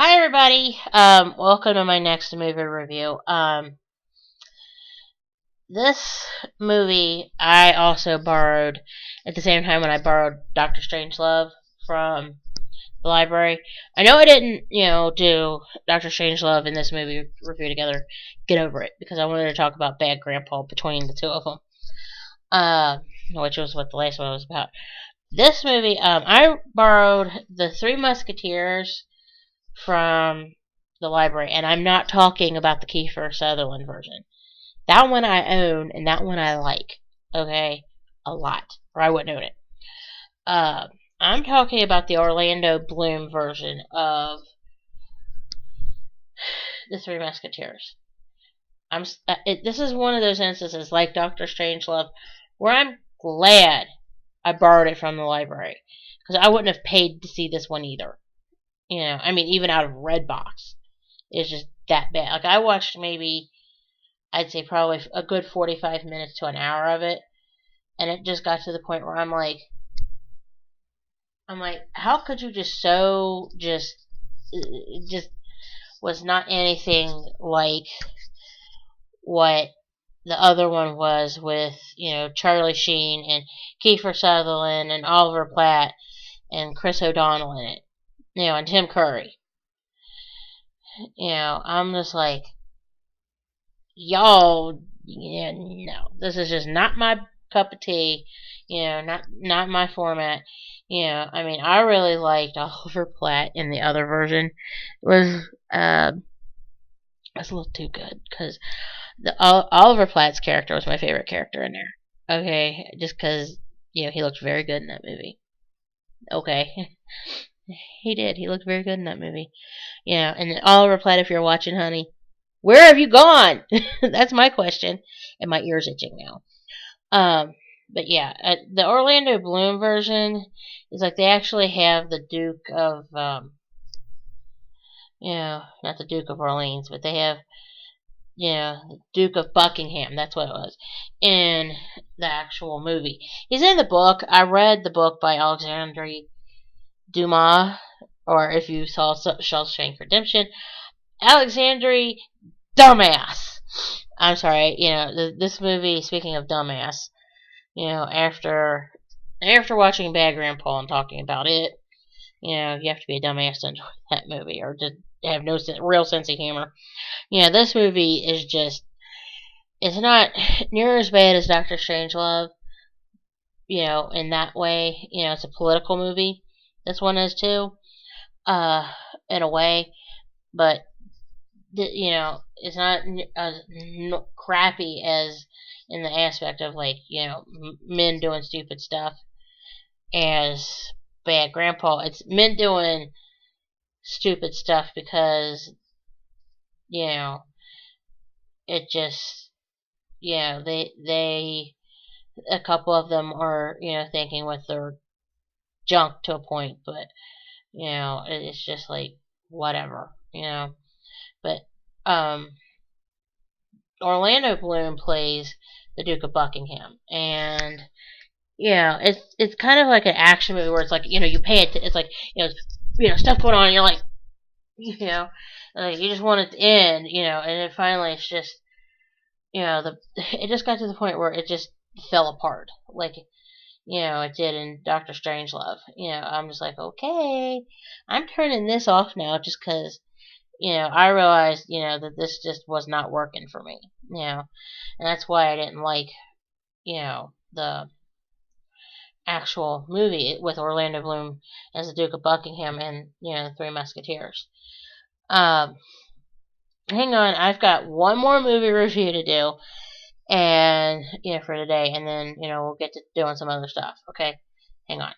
Hi everybody. Welcome to my next movie review. This movie I also borrowed at the same time when I borrowed Doctor Strangelove from the library. I know I didn't, do Doctor Strangelove and this movie review together. Get over it, because I wanted to talk about Bad Grandpa between the two of them. Which was what the last one was about. This movie, I borrowed the Three Musketeers from the library, and I'm not talking about the Kiefer Sutherland version. That one I own, and that one I like. Okay, a lot, or I wouldn't own it. Uh, I'm talking about the Orlando Bloom version of the Three Musketeers. This is one of those instances, like Doctor Strangelove, where I'm glad I borrowed it from the library, because I wouldn't have paid to see this one either. I mean, even out of Redbox, it's just that bad. Like, I watched maybe, I'd say probably a good 45 minutes to an hour of it, and it just got to the point where I'm like, how could you just it just was not anything like what the other one was with, Charlie Sheen and Kiefer Sutherland and Oliver Platt and Chris O'Donnell in it, and Tim Curry. I'm just like, y'all, no, this is just not my cup of tea. Not my format. I mean, I really liked Oliver Platt in the other version. It was a little too good, because the Oliver Platt's character was my favorite character in there. Okay, just because he looked very good in that movie. Okay, he did. He looked very good in that movie. And Oliver Platt, if you're watching, honey, where have you gone? That's my question, and my ears itching now. But yeah, the Orlando Bloom version is like they actually have the Duke of, not the Duke of Orleans, but they have, the Duke of Buckingham. That's what it was in the actual movie. He's in the book. I read the book by Alexandre Dumas, or if you saw Shawshank Redemption, Alexandre Dumbass. I'm sorry. This movie. Speaking of dumbass, after watching Bad Grandpa and talking about it, you have to be a dumbass to enjoy that movie, or to have no real sense of humor. This movie is just, it's not near as bad as Doctor Strangelove, in that way. It's a political movie. This one is too, in a way, but it's not as crappy as in the aspect of, like, men doing stupid stuff as Bad Grandpa. It's men doing stupid stuff because, it just, they a couple of them are, thinking with their junk to a point, but, it's just like, whatever, But, Orlando Bloom plays the Duke of Buckingham, and it's kind of like an action movie where it's like, you pay it. It's like, stuff going on, and you're like, like you just want it to end, and then finally it's just, it just got to the point where it just fell apart, like, it did in Doctor Strangelove. I'm just like, okay, I'm turning this off now, just because, I realized, that this just was not working for me, and that's why I didn't like, the actual movie with Orlando Bloom as the Duke of Buckingham and, the Three Musketeers. Hang on, I've got one more movie review to do, and, for today, and then, we'll get to doing some other stuff, okay? Hang on.